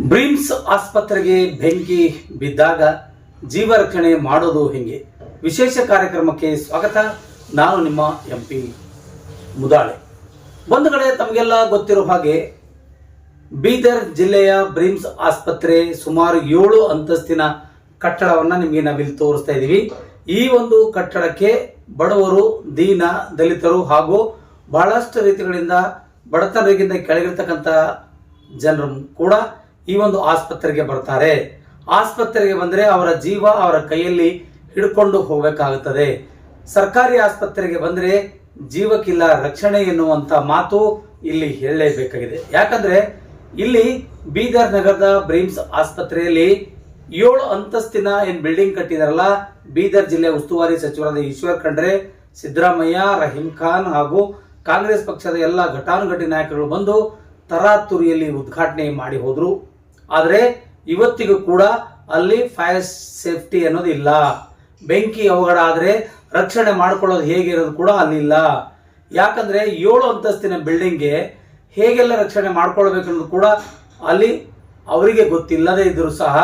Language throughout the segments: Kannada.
ಬ್ರಿಮ್ಸ್ ಆಸ್ಪತ್ರೆಗೆ ಬೆಂಕಿ ಬಿದ್ದಾಗ ಜೀವ ರಕ್ಷಣೆ ಮಾಡೋದು ಹೆಂಗೆ ವಿಶೇಷ ಕಾರ್ಯಕ್ರಮಕ್ಕೆ ಸ್ವಾಗತ. ನಾನು ನಿಮ್ಮ ಎಂಪಿ ಮುದಾಳೆ. ಬಂಧುಗಳೇ, ತಮಗೆಲ್ಲ ಗೊತ್ತಿರೋ ಹಾಗೆ ಬೀದರ್ ಜಿಲ್ಲೆಯ ಬ್ರಿಮ್ಸ್ ಆಸ್ಪತ್ರೆ ಸುಮಾರು 7 ಅಂತಸ್ತಿನ ಕಟ್ಟಡವನ್ನು ನಿಮಗೆ ನಾವಿಲ್ಲಿ ತೋರಿಸ್ತಾ ಇದ್ದೀವಿ. ಈ ಒಂದು ಕಟ್ಟಡಕ್ಕೆ ಬಡವರು, ದೀನ ದಲಿತರು ಹಾಗೂ ಬಹಳಷ್ಟು ರೀತಿಗಳಿಂದ ಬಡತನರಿಗಿಂತ ಕೆಳಗಿರ್ತಕ್ಕಂಥ ಜನರು ಕೂಡ ಈ ಒಂದು ಆಸ್ಪತ್ರೆಗೆ ಬರ್ತಾರೆ. ಆಸ್ಪತ್ರೆಗೆ ಬಂದರೆ ಅವರ ಜೀವ ಅವರ ಕೈಯಲ್ಲಿ ಹಿಡ್ಕೊಂಡು ಹೋಗಬೇಕಾಗುತ್ತದೆ. ಸರ್ಕಾರಿ ಆಸ್ಪತ್ರೆಗೆ ಬಂದರೆ ಜೀವಕ್ಕಿಲ್ಲ ರಕ್ಷಣೆ ಎನ್ನುವಂತ ಮಾತು ಇಲ್ಲಿ ಹೇಳಲೇಬೇಕಾಗಿದೆ. ಯಾಕಂದ್ರೆ ಇಲ್ಲಿ ಬೀದರ್ ನಗರದ ಬ್ರಿಮ್ಸ್ ಆಸ್ಪತ್ರೆಯಲ್ಲಿ 7 ಅಂತಸ್ತಿನ ಏನ್ ಬಿಲ್ಡಿಂಗ್ ಕಟ್ಟಿದಾರಲ್ಲ, ಬೀದರ್ ಜಿಲ್ಲೆ ಉಸ್ತುವಾರಿ ಸಚಿವರಾದ ಈಶ್ವರ್ ಖಂಡ್ರೆ, ಸಿದ್ದರಾಮಯ್ಯ, ರಹೀಂ ಖಾನ್ ಹಾಗೂ ಕಾಂಗ್ರೆಸ್ ಪಕ್ಷದ ಎಲ್ಲ ಘಟಾನುಘಟಿ ನಾಯಕರು ಬಂದು ತರಾತುರಿಯಲ್ಲಿ ಉದ್ಘಾಟನೆ ಮಾಡಿ ಹೋದ್ರು. ಆದರೆ ಇವತ್ತಿಗೂ ಕೂಡ ಅಲ್ಲಿ ಫೈರ್ ಸೇಫ್ಟಿ ಅನ್ನೋದು ಇಲ್ಲ. ಬೆಂಕಿ ಅವಘಡ ಆದ್ರೆ ರಕ್ಷಣೆ ಮಾಡ್ಕೊಳ್ಳೋದು ಹೇಗೆ ಇರೋದು ಕೂಡ ಅಲ್ಲಿ ಇಲ್ಲ. ಯಾಕಂದ್ರೆ 7 ಅಂತಸ್ತಿನ ಬಿಲ್ಡಿಂಗ್ಗೆ ಹೇಗೆಲ್ಲ ರಕ್ಷಣೆ ಮಾಡ್ಕೊಳ್ಬೇಕು ಅನ್ನೋದು ಕೂಡ ಅಲ್ಲಿ ಅವರಿಗೆ ಗೊತ್ತಿಲ್ಲದೆ ಇದ್ರು ಸಹ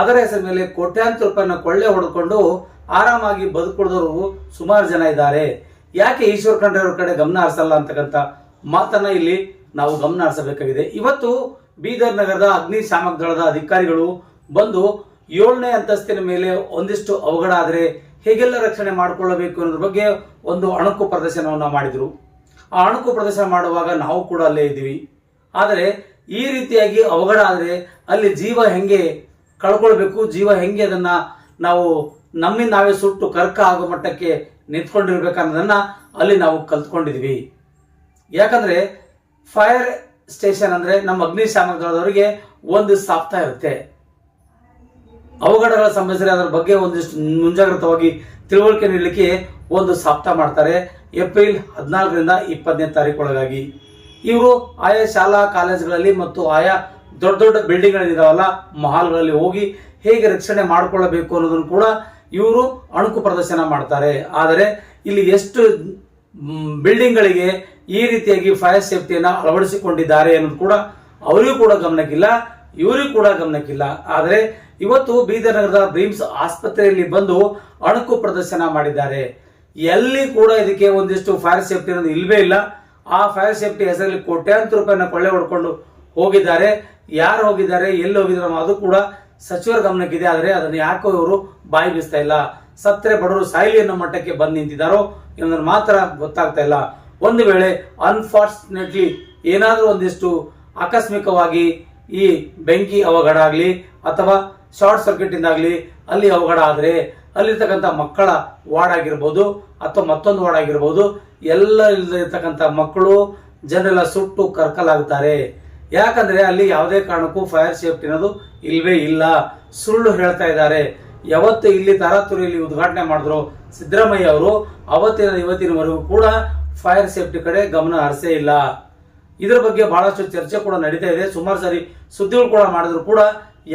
ಅದರ ಹೆಸರ ಮೇಲೆ ಕೋಟ್ಯಾಂತರ ರೂಪಾಯಿನ ಕೊಳ್ಳೆ ಹೊಡೆದುಕೊಂಡು ಆರಾಮಾಗಿ ಬದುಕುಳಿದವರು ಸುಮಾರು ಜನ ಇದ್ದಾರೆ. ಯಾಕೆ ಈಶ್ವರ್ ಖಂಡ್ರೆ ಅವ್ರ ಕಡೆ ಗಮನ ಹರಿಸಲ್ಲ ಅಂತಕ್ಕಂಥ ಮಾತನ್ನ ಇಲ್ಲಿ ನಾವು ಗಮನ ಹರಿಸಬೇಕಾಗಿದೆ. ಇವತ್ತು ಬೀದರ್ ನಗರದ ಅಗ್ನಿಶಾಮಕ ದಳದ ಅಧಿಕಾರಿಗಳು ಬಂದು 7ನೇ ಅಂತಸ್ತಿನ ಮೇಲೆ ಒಂದಿಷ್ಟು ಅವಘಡ ಆದರೆ ಹೇಗೆಲ್ಲ ರಕ್ಷಣೆ ಮಾಡಿಕೊಳ್ಳಬೇಕು ಅನ್ನೋದ್ರ ಬಗ್ಗೆ ಒಂದು ಅಣುಕು ಪ್ರದರ್ಶನವನ್ನು ಮಾಡಿದ್ರು. ಆ ಅಣುಕು ಪ್ರದರ್ಶನ ಮಾಡುವಾಗ ನಾವು ಕೂಡ ಅಲ್ಲೇ ಇದ್ದೀವಿ. ಆದರೆ ಈ ರೀತಿಯಾಗಿ ಅವಘಡ ಆದರೆ ಅಲ್ಲಿ ಜೀವ ಹೆಂಗೆ ಕಳ್ಕೊಳ್ಬೇಕು, ಜೀವ ಹೆಂಗೆ ಅದನ್ನ ನಾವು ನಮ್ಮಿಂದ ನಾವೇ ಸುಟ್ಟು ಕರ್ಕ ಆಗೋ ಮಟ್ಟಕ್ಕೆ ನಿಂತ್ಕೊಂಡಿರ್ಬೇಕನ್ನೋದನ್ನ ಅಲ್ಲಿ ನಾವು ಕಲ್ತ್ಕೊಂಡಿದ್ವಿ. ಯಾಕಂದ್ರೆ ಫೈರ್ ಸ್ಟೇಷನ್ ಅಂದ್ರೆ ನಮ್ಮ ಅಗ್ನಿಶಾಮಕ ದಳದವರಿಗೆ ಒಂದು ಸಪ್ತಾಹ ಇರುತ್ತೆ. ಅವಘಡಗಳ ಸಂಬಂಧಿಸಿದ ಅದರ ಬಗ್ಗೆ ಒಂದಿಷ್ಟು ಮುಂಜಾಗ್ರತವಾಗಿ ತಿಳುವಳಿಕೆ ನೀಡಲಿಕ್ಕೆ ಒಂದು ಸಪ್ತಾಹ ಮಾಡ್ತಾರೆ. ಏಪ್ರಿಲ್ 14ರಿಂದ 20ನೇ ತಾರೀಕೊಳಗಾಗಿ ಇವರು ಆಯಾ ಶಾಲಾ ಕಾಲೇಜುಗಳಲ್ಲಿ ಮತ್ತು ಆಯಾ ದೊಡ್ಡ ದೊಡ್ಡ ಬಿಲ್ಡಿಂಗ್ಗಳಿದಾವಲ್ಲ, ಮಹಾಲ್ಗಳಲ್ಲಿ ಹೋಗಿ ಹೇಗೆ ರಕ್ಷಣೆ ಮಾಡಿಕೊಳ್ಳಬೇಕು ಅನ್ನೋದನ್ನು ಕೂಡ ಇವರು ಅಣುಕು ಪ್ರದರ್ಶನ ಮಾಡ್ತಾರೆ. ಆದರೆ ಇಲ್ಲಿ ಎಷ್ಟು ಬಿಲ್ಡಿಂಗ್ಗಳಿಗೆ ಈ ರೀತಿಯಾಗಿ ಫೈರ್ ಸೇಫ್ಟಿಯನ್ನ ಅಳವಡಿಸಿಕೊಂಡಿದ್ದಾರೆ ಅನ್ನೋದು ಕೂಡ ಅವರಿಗೂ ಕೂಡ ಗಮನಕ್ಕಿಲ್ಲ, ಇವರಿಗೂ ಕೂಡ ಗಮನಕ್ಕಿಲ್ಲ. ಆದರೆ ಇವತ್ತು ಬೀದರ್ ನಗರದ ಬ್ರಿಮ್ಸ್ ಆಸ್ಪತ್ರೆಯಲ್ಲಿ ಬಂದು ಅಣುಕು ಪ್ರದರ್ಶನ ಮಾಡಿದ್ದಾರೆ. ಎಲ್ಲಿ ಕೂಡ ಇದಕ್ಕೆ ಒಂದಿಷ್ಟು ಫೈರ್ ಸೇಫ್ಟಿ ಅನ್ನೋದು ಇಲ್ವೇ ಇಲ್ಲ. ಆ ಫೈರ್ ಸೇಫ್ಟಿ ಹೆಸರಲ್ಲಿ ಕೋಟ್ಯಾಂತರ ರೂಪಾಯಿನ ಕೊಳ್ಳೆ ಹೊಡ್ಕೊಂಡು ಹೋಗಿದ್ದಾರೆ. ಯಾರು ಹೋಗಿದ್ದಾರೆ, ಎಲ್ಲಿ ಹೋಗಿದ್ದಾರೆ ಅದು ಕೂಡ ಸಚಿವರ ಗಮನಕ್ಕಿದೆ. ಆದರೆ ಅದನ್ನು ಯಾಕೋ ಇವರು ಬಾಯಿ ಬೀಸ್ತಾ ಇಲ್ಲ. ಸತ್ರೆ ಬಡವರು ಸಾಯಿಲಿ ಅನ್ನೋ ಮಟ್ಟಕ್ಕೆ ಬಂದು ನಿಂತಿದ್ದಾರೋ ಅನ್ನೋದು ಮಾತ್ರ ಗೊತ್ತಾಗ್ತಾ ಇಲ್ಲ. ಒಂದು ವೇಳೆ ಅನ್ಫಾರ್ಚುನೇಟ್ಲಿ ಏನಾದರೂ ಒಂದಿಷ್ಟು ಆಕಸ್ಮಿಕವಾಗಿ ಈ ಬೆಂಕಿ ಅವಘಡ ಆಗಲಿ ಅಥವಾ ಶಾರ್ಟ್ ಸರ್ಕ್ಯೂಟ್ ಇಂದಾಗ್ಲಿ ಅಲ್ಲಿ ಅವಘಡ ಆದರೆ ಅಲ್ಲಿರ್ತಕ್ಕಂಥ ಮಕ್ಕಳ ವಾರ್ಡ್ ಆಗಿರ್ಬೋದು ಅಥವಾ ಮತ್ತೊಂದು ವಾರ್ಡ್ ಆಗಿರ್ಬೋದು, ಎಲ್ಲ ಇರ್ತಕ್ಕಂಥ ಮಕ್ಕಳು ಜನರೆಲ್ಲ ಸುಟ್ಟು ಕರ್ಕಲಾಗ್ತಾರೆ. ಯಾಕಂದ್ರೆ ಅಲ್ಲಿ ಯಾವುದೇ ಕಾರಣಕ್ಕೂ ಫೈರ್ ಸೇಫ್ಟಿ ಅನ್ನೋದು ಇಲ್ವೇ ಇಲ್ಲ. ಸುಳ್ಳು ಹೇಳ್ತಾ ಇದ್ದಾರೆ. ಯಾವತ್ತು ಇಲ್ಲಿ ತಾರಾತುರಿಯಲ್ಲಿ ಉದ್ಘಾಟನೆ ಮಾಡಿದ್ರು ಸಿದ್ದರಾಮಯ್ಯ ಅವರು, ಅವತ್ತಿನ ಇವತ್ತಿನವರೆಗೂ ಕೂಡ ಫೈರ್ ಸೇಫ್ಟಿ ಕಡೆ ಗಮನ ಹರಿಸೇ ಇಲ್ಲ. ಇದರ ಬಗ್ಗೆ ಬಹಳಷ್ಟು ಚರ್ಚೆ ಕೂಡ ನಡೀತಾ ಇದೆ. ಸುಮಾರು ಸಾರಿ ಸುದ್ದಿಗಳು ಕೂಡ ಮಾಡಿದ್ರು ಕೂಡ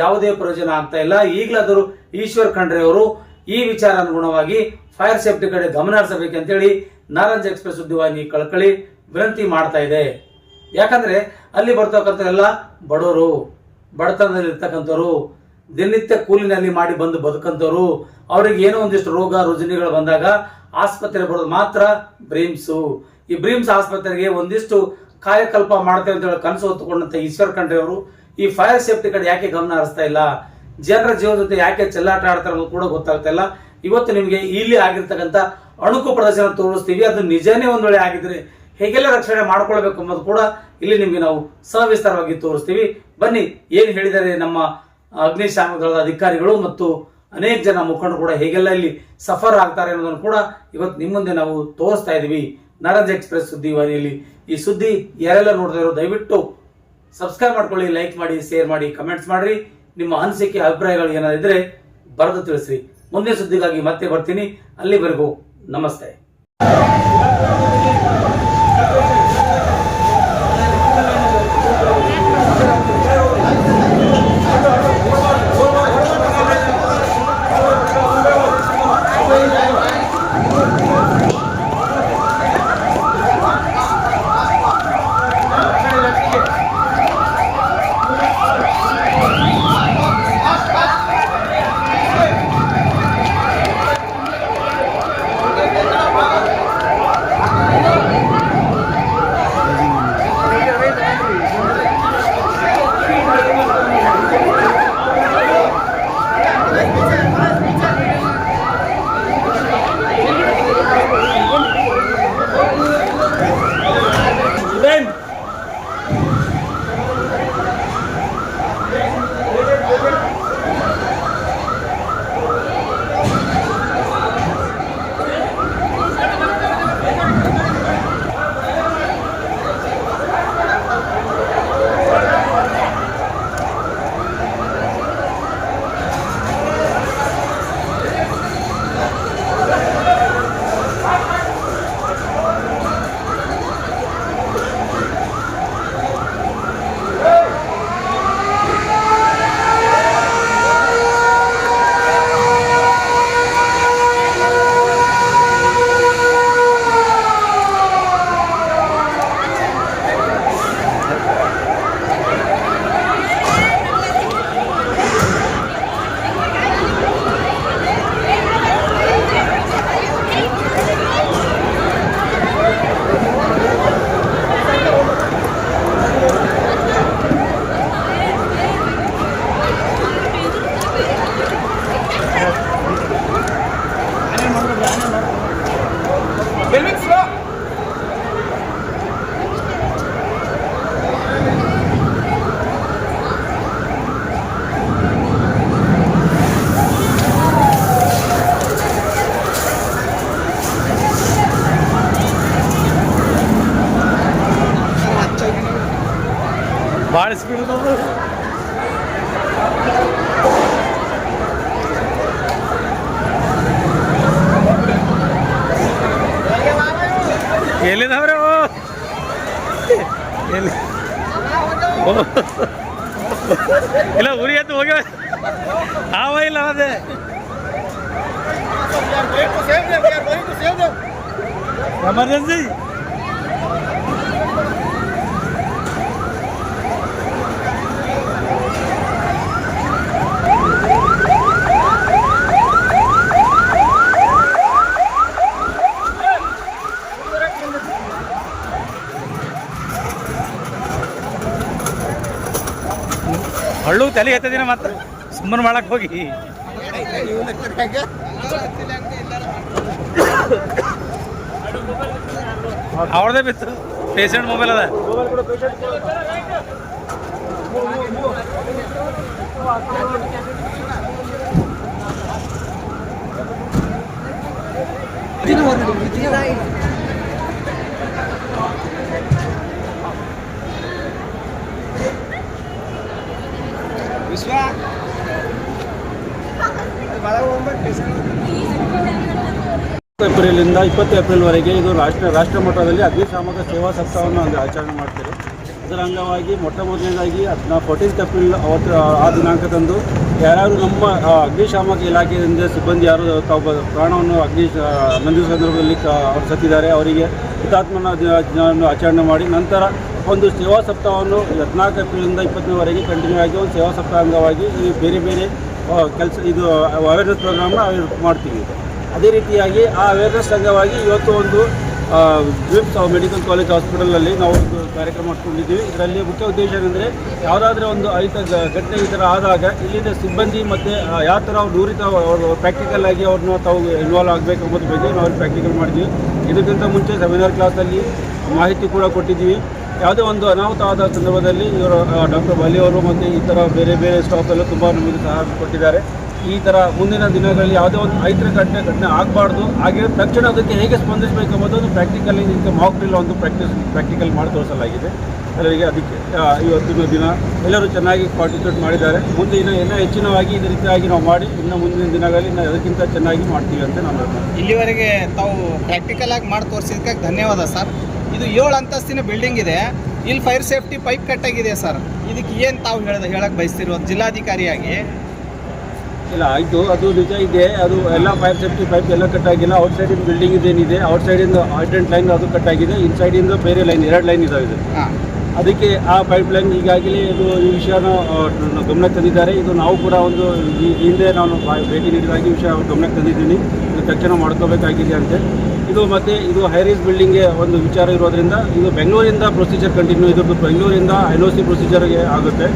ಯಾವುದೇ ಪ್ರಯೋಜನ ಆಗ್ತಾ ಇಲ್ಲ. ಈಗಲಾದರೂ ಈಶ್ವರ್ ಖಂಡ್ರೆ ಅವರು ಈ ವಿಚಾರ ಅನುಗುಣವಾಗಿ ಫೈರ್ ಸೇಫ್ಟಿ ಕಡೆ ಗಮನ ಹರಿಸಬೇಕಂತೇಳಿ ನಾರಂಜ್ ಎಕ್ಸ್ಪ್ರೆಸ್ ಸುದ್ದಿವಾಹಿನಿ ಕಳಕಳಿ ವಿನಂತಿ ಮಾಡ್ತಾ ಇದೆ. ಯಾಕಂದ್ರೆ ಅಲ್ಲಿ ಬರ್ತಕ್ಕಂಥ ಎಲ್ಲ ಬಡವರು, ಬಡತನದಲ್ಲಿ ಇರ್ತಕ್ಕಂಥವ್ರು, ದಿನನಿತ್ಯ ಕೂಲಿನಲ್ಲಿ ಮಾಡಿ ಬಂದು ಬದುಕಂತವ್ರು, ಅವ್ರಿಗೆ ಏನೋ ಒಂದಿಷ್ಟು ರೋಗ ರುಜಿನಗಳು ಬಂದಾಗ ಆಸ್ಪತ್ರೆ ಬರೋದು ಮಾತ್ರ ಬ್ರಿಮ್ಸು. ಈ ಬ್ರಿಮ್ಸ್ ಆಸ್ಪತ್ರೆಗೆ ಒಂದಿಷ್ಟು ಕಾಯಕಲ್ಪ ಮಾಡ್ತೇವೆ ಅಂತ ಹೇಳಿ ಕನಸು ಹೊತ್ತುಕೊಂಡಂತ ಈಶ್ವರ್ ಖಂಡ್ರೆ ಅವರು ಈ ಫೈರ್ ಸೇಫ್ಟಿ ಕಡೆ ಯಾಕೆ ಗಮನ ಹರಿಸ್ತಾ ಇಲ್ಲ, ಜನರ ಜೀವನ ಜೊತೆ ಯಾಕೆ ಚೆಲ್ಲಾಟ ಆಡ್ತಾರೆ ಅನ್ನೋದು ಕೂಡ ಗೊತ್ತಾಗ್ತಾ ಇಲ್ಲ. ಇವತ್ತು ನಿಮಗೆ ಇಲ್ಲಿ ಆಗಿರ್ತಕ್ಕಂಥ ಅಣುಕು ಪ್ರದರ್ಶನ ತೋರಿಸ್ತೀವಿ. ಅದು ನಿಜನೇ ಒಂದ್ ವೇಳೆ ಆಗಿದ್ರೆ ಹೇಗೆಲ್ಲ ರಕ್ಷಣೆ ಮಾಡ್ಕೊಳ್ಬೇಕು ಅನ್ನೋದು ಕೂಡ ಇಲ್ಲಿ ನಿಮ್ಗೆ ನಾವು ಸವಿಸ್ತಾರವಾಗಿ ತೋರಿಸ್ತೀವಿ. ಬನ್ನಿ, ಏನ್ ಹೇಳಿದ್ದಾರೆ ನಮ್ಮ ಅಗ್ನಿಶಾಮಕ ದಳದ ಅಧಿಕಾರಿಗಳು ಮತ್ತು ಅನೇಕ ಜನ ಮುಖಂಡರು ಕೂಡ ಹೇಗೆಲ್ಲ ಇಲ್ಲಿ ಸಫರ್ ಆಗ್ತಾರೆ ಅನ್ನೋದನ್ನು ಕೂಡ ಇವತ್ತು ನಿಮ್ಮ ಮುಂದೆ ನಾವು ತೋರಿಸ್ತಾ ಇದೀವಿ ನಾರಂಜ್ ಎಕ್ಸ್ಪ್ರೆಸ್ ಸುದ್ದಿವಾಹಿನಿಯಲ್ಲಿ. ಈ ಸುದ್ದಿ ಯಾರೆಲ್ಲ ನೋಡ್ತಾ ಇರೋ ದಯವಿಟ್ಟು ಸಬ್ಸ್ಕ್ರೈಬ್ ಮಾಡ್ಕೊಳ್ಳಿ, ಲೈಕ್ ಮಾಡಿ, ಶೇರ್ ಮಾಡಿ, ಕಮೆಂಟ್ಸ್ ಮಾಡ್ರಿ. ನಿಮ್ಮ ಅನಿಸಿಕೆ ಅಭಿಪ್ರಾಯಗಳು ಏನಾದಿದ್ರೆ ಬರೆದು ತಿಳಿಸ್ರಿ. ಮುಂದಿನ ಸುದ್ದಿಗಾಗಿ ಮತ್ತೆ ಬರ್ತೀನಿ. ಅಲ್ಲಿವರೆಗೂ ನಮಸ್ತೆ. ಇಲ್ಲ ಉರಿ ಎದ್ದು ಹೋಗ್ಯ ಹಾವ ಇಲ್ಲ ಅದೇ ಎಮರ್ಜೆನ್ಸಿ. ಹಳ್ಳು ತಲೆ ಎತ್ತದಿನ ಮಾತ್ರ ಸುಮ್ಮನೆ ಮಾಡಕ್ ಹೋಗಿ ಅವ್ರದೇ ಬಿತ್ತು. ಪೇಷಂಟ್ ಮೊಬೈಲ್ ಅದ. ಏಪ್ರಿಲಿಂದ 20 ಏಪ್ರಿಲ್ವರೆಗೆ ಇದು ರಾಷ್ಟ್ರ ಮಟ್ಟದಲ್ಲಿ ಅಗ್ನಿಶಾಮಕ ಸೇವಾ ಸಪ್ತಾಹವನ್ನು ಆಚರಣೆ ಮಾಡ್ತಾರೆ. ಅದರ ಅಂಗವಾಗಿ ಮೊಟ್ಟ ಮೊದಲನೇದಾಗಿ 14 ಏಪ್ರಿಲ್ ಅವತ್ತು ಆ ದಿನಾಂಕದಂದು ಯಾರು ನಮ್ಮ ಅಗ್ನಿಶಾಮಕ ಇಲಾಖೆಯಿಂದ ಸಿಬ್ಬಂದಿ ಯಾರು ತಾವು ಪ್ರಾಣವನ್ನು ನಂದಿಸುವ ಸಂದರ್ಭದಲ್ಲಿ ಅವರು ಸತ್ತಿದ್ದಾರೆ, ಅವರಿಗೆ ಹುತಾತ್ಮನ ದಿನವನ್ನು ಆಚರಣೆ ಮಾಡಿ ನಂತರ ಒಂದು ಸೇವಾ ಸಪ್ತಾಹವನ್ನು 14 ಏಪ್ರಿಲಿಂದ 20ನೇವರೆಗೆ ಕಂಟಿನ್ಯೂ ಆಗಿ ಒಂದು ಸೇವಾ ಸಪ್ತಾಹ ಅಂಗವಾಗಿ ಈ ಬೇರೆ ಬೇರೆ ಕೆಲಸ ಇದು ಅವೇರ್ನೆಸ್ ಪ್ರೋಗ್ರಾಮ್ನ ಮಾಡ್ತೀವಿ. ಅದೇ ರೀತಿಯಾಗಿ ಆ ಅವೇರ್ನೆಸ್ ಅಂಗವಾಗಿ ಇವತ್ತು ಒಂದು ಜಿಮ್ಸ್ ಮೆಡಿಕಲ್ ಕಾಲೇಜ್ ಹಾಸ್ಪಿಟಲಲ್ಲಿ ನಾವು ಒಂದು ಕಾರ್ಯಕ್ರಮ ಮಾಡ್ಕೊಂಡಿದ್ದೀವಿ. ಇದರಲ್ಲಿ ಮುಖ್ಯ ಉದ್ದೇಶ ಏನೆಂದರೆ ಯಾವುದಾದ್ರೂ ಒಂದು ಘಟನೆ ಈ ಥರ ಆದಾಗ ಇಲ್ಲಿನ ಸಿಬ್ಬಂದಿ ಮತ್ತು ಯಾವ ಥರ ಅವ್ರು ನುರಿತ ಅವರು ಪ್ರಾಕ್ಟಿಕಲ್ ಆಗಿ ಅವ್ರನ್ನ ತಾವು ಇನ್ವಾಲ್ವ್ ಆಗಬೇಕು ಅನ್ನೋದ್ರ ಬಗ್ಗೆ ನಾವು ಪ್ರಾಕ್ಟಿಕಲ್ ಮಾಡಿದ್ವಿ. ಇದಕ್ಕಿಂತ ಮುಂಚೆ ಸೆಮಿನಾರ್ ಕ್ಲಾಸಲ್ಲಿ ಮಾಹಿತಿ ಕೂಡ ಕೊಟ್ಟಿದ್ದೀವಿ. ಯಾವುದೇ ಒಂದು ಅನಾಹುತ ಆದ ಸಂದರ್ಭದಲ್ಲಿ ಇವರು ಡಾಕ್ಟರ್ ಬಾಲಿ ಅವರು ಮತ್ತು ಈ ಥರ ಬೇರೆ ಬೇರೆ ಸ್ಟಾಫ್ ಎಲ್ಲ ತುಂಬ ನಮಗೆ ಸಹಾಯ ಕೊಟ್ಟಿದ್ದಾರೆ. ಈ ಥರ ಮುಂದಿನ ದಿನಗಳಲ್ಲಿ ಯಾವುದೇ ಒಂದು ಐತರ ಘಟನೆ ಆಗಬಾರ್ದು, ಹಾಗೆ ತಕ್ಷಣ ಅದಕ್ಕೆ ಹೇಗೆ ಸ್ಪಂದಿಸಬೇಕು ಎಂಬುದನ್ನು ಪ್ರಾಕ್ಟಿಕಲಿ ಇದಕ್ಕೆ ಮಾಕ್ ಡ್ರಿಲ್ ಒಂದು ಪ್ರಾಕ್ಟಿಕಲ್ ಮಾಡಿ ತೋರಿಸಲಾಗಿದೆ ಎಲ್ಲರಿಗೆ. ಅದಕ್ಕೆ ಇವತ್ತಿನ ದಿನ ಎಲ್ಲರೂ ಚೆನ್ನಾಗಿ ಪಾರ್ಟಿಸಿಪೇಟ್ ಮಾಡಿದ್ದಾರೆ. ಮುಂದೆ ಇನ್ನೂ ಹೆಚ್ಚಿನವಾಗಿ ಇದೇ ರೀತಿಯಾಗಿ ನಾವು ಮಾಡಿ ಇನ್ನು ಮುಂದಿನ ದಿನಗಳಲ್ಲಿ ಅದಕ್ಕಿಂತ ಚೆನ್ನಾಗಿ ಮಾಡ್ತೀವಿ ಅಂತ ನಾನು ಇಲ್ಲಿವರೆಗೆ ತಾವು ಪ್ರಾಕ್ಟಿಕಲ್ ಆಗಿ ಮಾಡಿ ತೋರಿಸಿದ್ದಕ್ಕೆ ಧನ್ಯವಾದ ಸರ್. ಇದು 7 ಅಂತಸ್ತಿನ ಬಿಲ್ಡಿಂಗ್ ಇದೆ. ಇಲ್ಲಿ ಫೈರ್ ಸೇಫ್ಟಿ ಪೈಪ್ ಕಟ್ಟಾಗಿದೆ ಸರ್. ಇದಕ್ಕೆ ಏನು ತಾವು ಹೇಳಕ್ಕೆ ಬಯಸ್ತಿರೋದು ಜಿಲ್ಲಾಧಿಕಾರಿಯಾಗಿ? ಇಲ್ಲ ಆಯಿತು, ಅದು ನಿಜ ಇದೆ. ಅದು ಎಲ್ಲ ಫೈರ್ ಸೇಫ್ಟಿ ಪೈಪ್ ಎಲ್ಲ ಕಟ್ಟಾಗಿಲ್ಲ. ಔಟ್ ಸೈಡಿನ ಬಿಲ್ಡಿಂಗ್ ಇದೇನಿದೆ ಔಟ್ ಸೈಡಿಂದ ಹೈಡ್ರೆಂಟ್ ಲೈನ್ ಅದು ಕಟ್ಟಾಗಿದೆ. ಇನ್ಸೈಡಿಂದ ಬೇರೆ ಲೈನ್ 2 ಲೈನ್ ಇದಾವೆ. ಅದಕ್ಕೆ ಆ ಪೈಪ್ ಲೈನ್ ಈಗಾಗಲೇ ಇದು ಈ ವಿಷಯನ ಗಮನಕ್ಕೆ ತಂದಿದ್ದಾರೆ. ಇದು ನಾವು ಕೂಡ ಒಂದು ಹಿಂದೆ ನಾನು ಭೇಟಿ ನೀಡಿದಾಗ ಈ ವಿಷಯ ಗಮನಕ್ಕೆ ತಂದಿದ್ದೀನಿ. ಇದು ತಕ್ಷಣ ಮಾಡ್ಕೋಬೇಕಾಗಿದೆ ಅಂತೆ. ಇದು ಮತ್ತು ಇದು ಹೈರೇಜ್ ಬಿಲ್ಡಿಂಗ್ಗೆ ಒಂದು ವಿಚಾರ ಇರೋದ್ರಿಂದ ಇದು ಬೆಂಗಳೂರಿಂದ ಪ್ರೊಸೀಜರ್ ಕಂಟಿನ್ಯೂ, ಇದು ಬೆಂಗಳೂರಿಂದ NOC ಪ್ರೊಸೀಜರ್ಗೆ ಆಗುತ್ತೆ.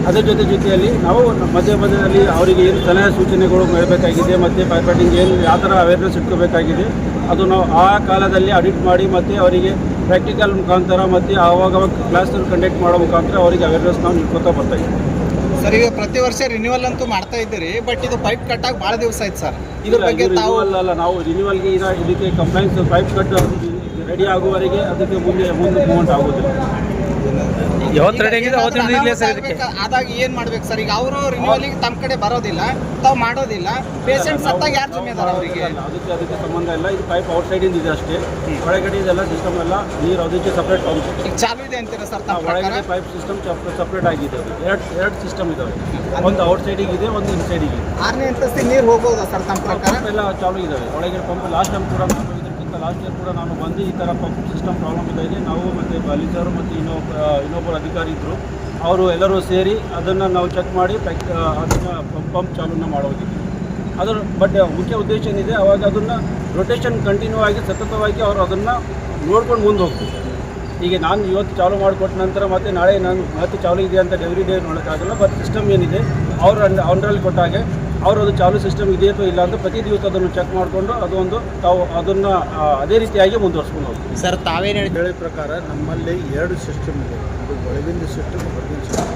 ಅದರ ಜೊತೆಯಲ್ಲಿ ನಾವು ಮಧ್ಯದಲ್ಲಿ ಅವರಿಗೆ ಏನು ಸಲಹೆ ಸೂಚನೆಗಳು ಮಾಡಬೇಕಾಗಿದೆ ಮತ್ತು ಫೈರ್ ಫೈಟಿಂಗ್ ಏನು ಯಾವ ಥರ ಅವೇರ್ನೆಸ್ ಇಟ್ಕೋಬೇಕಾಗಿದೆ ಅದು ನಾವು ಆ ಕಾಲದಲ್ಲಿ ಅಡಿಟ್ ಮಾಡಿ ಮತ್ತು ಅವರಿಗೆ ಪ್ರಾಕ್ಟಿಕಲ್ ಮುಖಾಂತರ ಮತ್ತು ಆವಾಗ ಕ್ಲಾಸ್ ಕಂಡಕ್ಟ್ ಮಾಡೋ ಮುಖಾಂತರ ಅವರಿಗೆ ಅವೇರ್ನೆಸ್ ನಾವು ಇಟ್ಕೊತಾ ಬರ್ತಾಯಿದ್ದೀವಿ. ಸರ್, ಈಗ ಪ್ರತಿ ವರ್ಷ ರಿನ್ಯೂವಲ್ ಅಂತೂ ಮಾಡ್ತಾ ಇದ್ದೀರಿ, ಬಟ್ ಇದು ಪೈಪ್ ಕಟ್ಟಾಗಿ ಭಾಳ ದಿವಸ ಆಯ್ತು ಸರ್. ಇದ್ರ ಬಗ್ಗೆ ಅಲ್ಲ, ನಾವು ರಿನ್ಯೂವಲ್ಗೆ ಇದಕ್ಕೆ ಕಂಪ್ಲೈಂಟ್ಸ್ ಪೈಪ್ ಕಟ್ ರೆಡಿ ಆಗುವವರೆಗೆ ಅದಕ್ಕೆ ಮುಂದೆ ಮೂವ್ಮೆಂಟ್ ಆಗೋದಿಲ್ಲ. ಆದಾಗ ಏನ್ ಮಾಡ್ಬೇಕು ಸರ್? ಈಗ ಅವರು ರಿನ್ಯೂವಲಿಗೆ ತಮ್ಮ ಕಡೆ ಬರೋದಿಲ್ಲ, ತಾವು ಮಾಡೋದಿಲ್ಲ. ಪೇಷಂಟ್ ಸತ್ತಾಗ ಯಾರು ಜಿಮ್ಮೆದಾರ ಅವರಿಗೆ? ಅದಕ್ಕೆ ಸಂಬಂಧ ಇಲ್ಲ. ಇದು ಪೈಪ್ ಔಟ್ ಸೈಡ್ ಇದೆ ಅಷ್ಟೇ. ಒಳಗಡೆ ಇದೆಲ್ಲ ಸಿಸ್ಟಮ್ ಎಲ್ಲ ನೀರು ಅದಕ್ಕೆ ಸಪ್ರೇಟ್ ಪಂಪ್ ಈಗ ಚಾಲು ಇದೆ ಅಂತೀರಾ ಸರ್? ಒಳಗಡೆ ಪೈಪ್ ಸಿಸ್ಟಮ್ ಸಪ್ರೇಟ್ ಆಗಿದೆ. ಎರಡು ಸಿಸ್ಟಮ್ ಇದಾವೆ, ಒಂದು ಔಟ್ ಸೈಡಿಗೆ ಇದೆ, ಒಂದು ಇನ್ ಸೈಡಿಗೆ. 6ನೇ ಅಂತಸ್ತಿಗೆ ನೀರು ಹೋಗ್ಬೋದಾ ಸರ್ ತಮ್ಮ ಪ್ರಕಾರ? ಎಲ್ಲ ಚಾಲು ಇದಾವೆ ಒಳಗಡೆ ಪಂಪ್. ಲಾಸ್ಟ್ ಟೈಮ್ ಕೂಡ ಲಾಸ್ಟ್ ಇಯರ್ ಕೂಡ ನಾನು ಬಂದು ಈ ಥರ ಪಂಪ್ ಸಿಸ್ಟಮ್ ಪ್ರಾಬ್ಲಮ್ ಇದೆ, ನಾವು ಮತ್ತು ಬಾಲಿಸರು ಮತ್ತು ಇನ್ನೊಬ್ಬರು ಅಧಿಕಾರಿ ಇದ್ದರು, ಅವರು ಎಲ್ಲರೂ ಸೇರಿ ಅದನ್ನು ನಾವು ಚೆಕ್ ಮಾಡಿ ಅದನ್ನು ಪಂಪ್ ಚಾಲೂನ ಮಾಡೋದಿದೆ. ಅದರ ಬಟ್ ಮುಖ್ಯ ಉದ್ದೇಶ ಏನಿದೆ, ಅವಾಗ ಅದನ್ನು ರೊಟೇಷನ್ ಕಂಟಿನ್ಯೂ ಆಗಿ ಸತತವಾಗಿ ಅವರು ಅದನ್ನು ನೋಡ್ಕೊಂಡು ಮುಂದೆ ಹೋಗ್ತಾರೆ. ಈಗ ನಾನು ಇವತ್ತು ಚಾಲೂ ಮಾಡಿಕೊಟ್ಟ ನಂತರ ಮತ್ತು ನಾಳೆ ನಾನು ಮತ್ತೆ ಚಾಲೂ ಇದೆ ಅಂತ ಎವ್ರಿ ಡೇ ನೋಡೋಕ್ಕಾಗಲ್ಲ. ಬಟ್ ಸಿಸ್ಟಮ್ ಏನಿದೆ ಅವರು ಅಂಡರಲ್ಲಿ ಕೊಟ್ಟಾಗೆ ಅವರು ಅದು ಚಾಲೂ ಸಿಸ್ಟಮ್ ಇದೆ ಅಥವಾ ಇಲ್ಲ ಅಂತ ಪ್ರತಿ ದಿವಸ ಅದನ್ನು ಚೆಕ್ ಮಾಡಿಕೊಂಡು ಅದೊಂದು ತಾವು ಅದನ್ನು ಅದೇ ರೀತಿಯಾಗಿ ಮುಂದುವರ್ಸ್ಕೊಂಡು ಹೋಗ್ತೀವಿ. ಸರ್, ತಾವೇನು ಹೇಳಿದ ಪ್ರಕಾರ ನಮ್ಮಲ್ಲಿ 2 ಸಿಸ್ಟಮ್ ಇದೆ. ಅದು ಒಳಗಿಂದ ಸಿಸ್ಟಮ್, ಹೊರಗಿನ ಸಿಸ್ಟಮ್.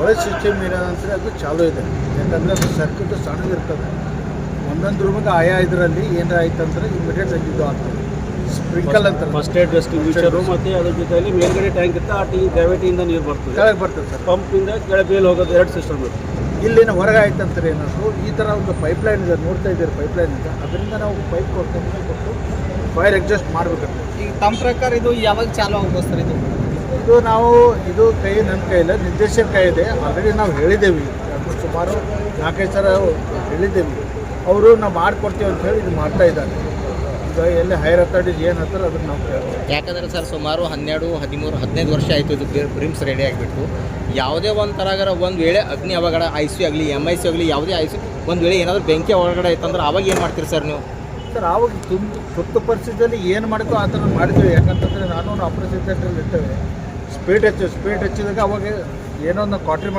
ಒಳಗೆ ಸಿಸ್ಟಮ್ ಏನಂದರೆ ಅದು ಚಾಲೂ ಇದೆ, ಯಾಕಂದರೆ ಅದು ಸರ್ಕ್ಯೂಟ್ ಸಣ್ಣದಿರ್ತದೆ. ಒಂದೊಂದು ರೂಮಿಗೆ ಆಯಾ ಇದರಲ್ಲಿ ಏನಾರ ಆಯ್ತಂದ್ರೆ ಇಮಿಡಿಯೇಟ್ ಇದು ಆಗ್ತದೆ. ಸ್ಪ್ರಿಂಕಲ್ ಅಂತ ಫಸ್ಟ್ ಏಡ್ ಡಿಸ್ಟ್ರಿಬ್ಯೂಷರು ಮತ್ತು ಅದ್ರ ಜೊತೆಯಲ್ಲಿ ಮೇಲ್ಗಡೆ ಟ್ಯಾಂಕ್ ಇರುತ್ತೆ, ಆ ಗ್ರಾವಿಟಿಯಿಂದ ನೀರು ಬರ್ತದೆ, ಕೆಳಗೆ ಬರ್ತದೆ ಸರ್. ಪಂಪಿಂದ ಕೆಳಗೆ ಮೇಲೆ ಹೋಗೋದು 2 ಸಿಸ್ಟಮ್ ಇರುತ್ತೆ. ಇಲ್ಲಿನ ಹೊರಗೆ ಆಯ್ತಂತಾರೆ ಏನಾದ್ರು ಈ ಥರ ಒಂದು ಪೈಪ್ಲೈನ್ ಇದೆ, ನೋಡ್ತಾ ಇದ್ದೀರಿ ಪೈಪ್ಲೈನ್ ಇದೆ, ಅದರಿಂದ ನಾವು ಪೈಪ್ ಕೊಟ್ಟು ಫೈರ್ ಅಡ್ಜಸ್ಟ್ ಮಾಡಬೇಕಾಗ್ತದೆ. ಈಗ ತಮ್ಮ ಪ್ರಕಾರ ಇದು ಯಾವಾಗ ಚಾಲು ಆಗ್ಬೋದು ಸರ್? ಇದು ಇದು ಕೈ ನನ್ನ ಕೈಯಿಲ್ಲ, ನಿರ್ದೇಶಕ ಕೈ ಇದೆ. ಆಲ್ರೆಡಿ ನಾವು ಹೇಳಿದ್ದೇವೆ, ಸುಮಾರು 4-5 ಸಲ ಹೇಳಿದ್ದೇವೆ. ಅವರು ನಾವು ಮಾಡಿಕೊಡ್ತೀವಿ ಅಂತ ಹೇಳಿ ಇದು ಮಾಡ್ತಾ ಇದ್ದಾರೆ. ಈಗ ಎಲ್ಲಿ ಹೈಯರ್ ಅಥಾರಿಟೀಸ್ ಏನು ಹೇಳ್ತಾರೆ ಅದನ್ನು ನಾವು ಕೇಳ್ತೀವಿ. ಯಾಕಂದರೆ ಸರ್ ಸುಮಾರು 12, 13, 15 ವರ್ಷ ಆಯಿತು ಇದು ಬ್ರಿಮ್ಸ್ ರೆಡಿ ಆಗಿಬಿಟ್ಟು. ಯಾವುದೇ ಒಂದು ಥರಗಾರ ಒಂದು ವೇಳೆ ಅಗ್ನಿ ಅವಘಡ ICU ಆಗಲಿ MIC ಆಗಲಿ ಯಾವುದೇ ICU ಒಂದು ವೇಳೆ ಏನಾದರೂ ಬೆಂಕಿ ಅವಘಡ ಆಯ್ತಂದ್ರೆ ಅವಾಗ ಏನು ಮಾಡ್ತೀರಿ ಸರ್ ನೀವು? ಸರ್ ಆವಾಗ ತುರ್ತು ಪರಿಸ್ಥಿತಿಯಲ್ಲಿ ಏನು ಮಾಡಬೇಕು ಆ ಥರ ಮಾಡಿದ್ವಿ. ಯಾಕಂತಂದರೆ ನಾನು ಆಪರೇಷನ್ ಥಿಯೇಟ್ರಲ್ಲಿ ಇರ್ತೇವೆ. ಸ್ಪೀಡ್ ಹಚ್ಚಿದಾಗ ಅವಾಗ ಏನೋ ಒಂದು ಕ್ವಾಟ್ರಿ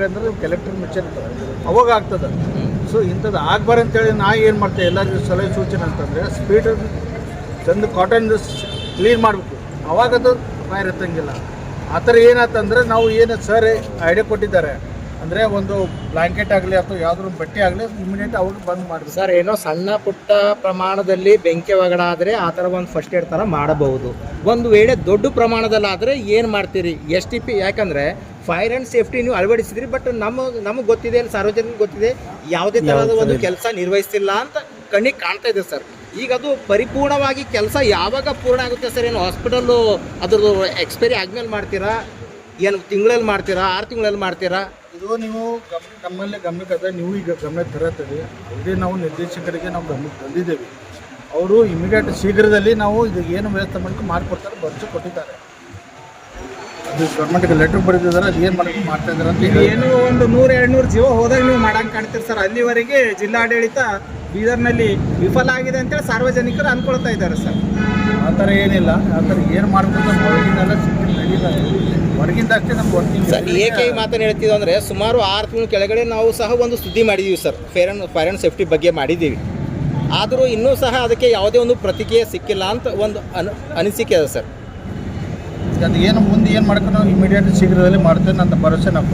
ಅಂದರೆ ಎಲೆಕ್ಟ್ರಿಕ್ ಮಿಷನ್ ಅವಾಗ ಆಗ್ತದೆ. ಸೊ ಇಂಥದ್ದು ಆಗ್ಬಾರಂತೇಳಿ ನಾ ಏನು ಮಾಡ್ತೇವೆ ಎಲ್ಲರಿಗೂ ಸಲಹೆ ಸೂಚನೆ ಅಂತಂದರೆ ಸ್ಪೀಡ್ ತಂದು ಕಾಟನ್ ಕ್ಲೀನ್ ಮಾಡಬೇಕು, ಅವಾಗ ಅದು ಫೈರ್ ಎತ್ತಂಗಿಲ್ಲ. ಆ ಥರ ಏನಾಯ್ತಂದ್ರೆ ನಾವು ಏನು ಸರ್ ಐಡಿಯಾ ಕೊಟ್ಟಿದ್ದಾರೆ ಅಂದರೆ ಒಂದು ಬ್ಲ್ಯಾಂಕೆಟ್ ಆಗಲಿ ಅಥವಾ ಯಾವುದಾದ್ರು ಬಟ್ಟೆ ಆಗಲಿ ಇಮಿಡಿಯೇಟ್ ಅವಾಗ ಬಂದ್ ಮಾಡಬೇಕು. ಸರ್ ಏನೋ ಸಣ್ಣ ಪುಟ್ಟ ಪ್ರಮಾಣದಲ್ಲಿ ಬೆಂಕಿ ಅವಘಡ ಆದರೆ ಆ ಥರ ಒಂದು ಫಸ್ಟ್ ಏಡ್ ಥರ ಮಾಡಬಹುದು. ಒಂದು ವೇಳೆ ದೊಡ್ಡ ಪ್ರಮಾಣದಲ್ಲಾದರೆ ಏನು ಮಾಡ್ತೀರಿ? STP ಯಾಕಂದರೆ ಫೈರ್ ಆ್ಯಂಡ್ ಸೇಫ್ಟಿ ನೀವು ಅಳವಡಿಸಿದ್ರಿ, ಬಟ್ ನಮಗೆ ಗೊತ್ತಿದೆ, ಅಲ್ಲಿ ಸಾರ್ವಜನಿಕ ಗೊತ್ತಿದೆ ಯಾವುದೇ ಥರದ ಒಂದು ಕೆಲಸ ನಿರ್ವಹಿಸ್ತಿಲ್ಲ ಅಂತ ಕಣ್ಣಿಗೆ ಕಾಣ್ತಾ ಇದೆ ಸರ್. ಈಗ ಅದು ಪರಿಪೂರ್ಣವಾಗಿ ಕೆಲಸ ಯಾವಾಗ ಪೂರ್ಣ ಆಗುತ್ತೆ ಸರ್? ಏನು ಹಾಸ್ಪಿಟಲ್ಲು ಅದ್ರದ್ದು ಎಕ್ಸ್ಪೈರಿ ಆದ್ಮೇಲೆ ಮಾಡ್ತೀರಾ, ಏನು ತಿಂಗಳಲ್ಲಿ ಮಾಡ್ತೀರಾ, 6 ತಿಂಗಳಲ್ಲಿ ಮಾಡ್ತೀರಾ? ಇದು ನೀವು ನಮ್ಮಲ್ಲೇ ಗಮನಕ್ಕೆ ನೀವು ಈಗ ಗಮನಕ್ಕೆ ತರತ್ತೀರಿ. ಇದೇ ನಾವು ನಿರ್ದೇಶಕರಿಗೆ ನಾವು ಗಮನಕ್ಕೆ ತಂದಿದ್ದೇವೆ. ಅವರು ಇಮಿಡಿಯೇಟ್ ಶೀಘ್ರದಲ್ಲಿ ನಾವು ಇದು ಏನು ವ್ಯವಸ್ಥೆ ಮಾಡ್ಕೊಂಡು ಮಾಡಿಕೊಡ್ತಾರೆ, ಬರ್ಸಿ ಕೊಟ್ಟಿದ್ದಾರೆ. ಅದು ಗೌರ್ಮೆಂಟ್ಗೆ ಲೆಟ್ರ್ ಬರೆದಿದ್ದಾರೆ, ಅದು ಏನು ಮಾಡೋಕ್ಕೆ ಮಾಡ್ತಾ ಇದ್ದಾರೆ ಅಂತ ಈಗ ಏನೋ ಒಂದು 100-200 ಜೀವ ಹೋದಾಗ ನೀವು ಮಾಡಂಗೆ ಕಾಣ್ತೀರಿ ಸರ್. ಅಲ್ಲಿವರೆಗೆ ಜಿಲ್ಲಾಡಳಿತ ಬೀದರ್ನಲ್ಲಿ ವಿಫಲ ಆಗಿದೆ ಅಂತೇಳಿ ಸಾರ್ವಜನಿಕರು ಅಂದ್ಕೊಳ್ತಾ ಇದ್ದಾರೆ ಸರ್. ಆ ಥರ ಏನಿಲ್ಲ. ಆ ಥರ ಏನು ಮಾಡಬೇಕು ಅಂತ ಹೊರಗಿನೆಲ್ಲ ಸಿಕ್ಕಿ ನಡೀತಾರೆ. ಹೊರಗಿಂದ ಅಷ್ಟೇ ನಮ್ಗೆ ವರ್ಕಿಂಗ್ ಸರ್ ಏಕೆ ಈ ಮಾತನ್ನು ಹೇಳ್ತಿದ್ದು ಅಂದರೆ ಸುಮಾರು 6 ತಿಂಗಳ ಕೆಳಗಡೆ ನಾವು ಸಹ ಒಂದು ಸುದ್ದಿ ಮಾಡಿದ್ದೀವಿ ಸರ್, ಫೈರ್ ಆ್ಯಂಡ್ ಸೇಫ್ಟಿ ಬಗ್ಗೆ ಮಾಡಿದ್ದೀವಿ. ಆದರೂ ಇನ್ನೂ ಸಹ ಅದಕ್ಕೆ ಯಾವುದೇ ಒಂದು ಪ್ರತಿಕ್ರಿಯೆ ಸಿಕ್ಕಿಲ್ಲ ಅಂತ ಒಂದು ಅನಿಸಿಕೆ ಇದೆ ಸರ್. ಅದು ಏನು ಮುಂದೆ ಏನು ಮಾಡ್ಕೊಂಡು ನಾವು ಇಮಿಡಿಯೇಟ್ ಶೀಘ್ರದಲ್ಲಿ ಮಾಡ್ತೇವೆ ಅಂತ ಭರವಸೆ ನಾವು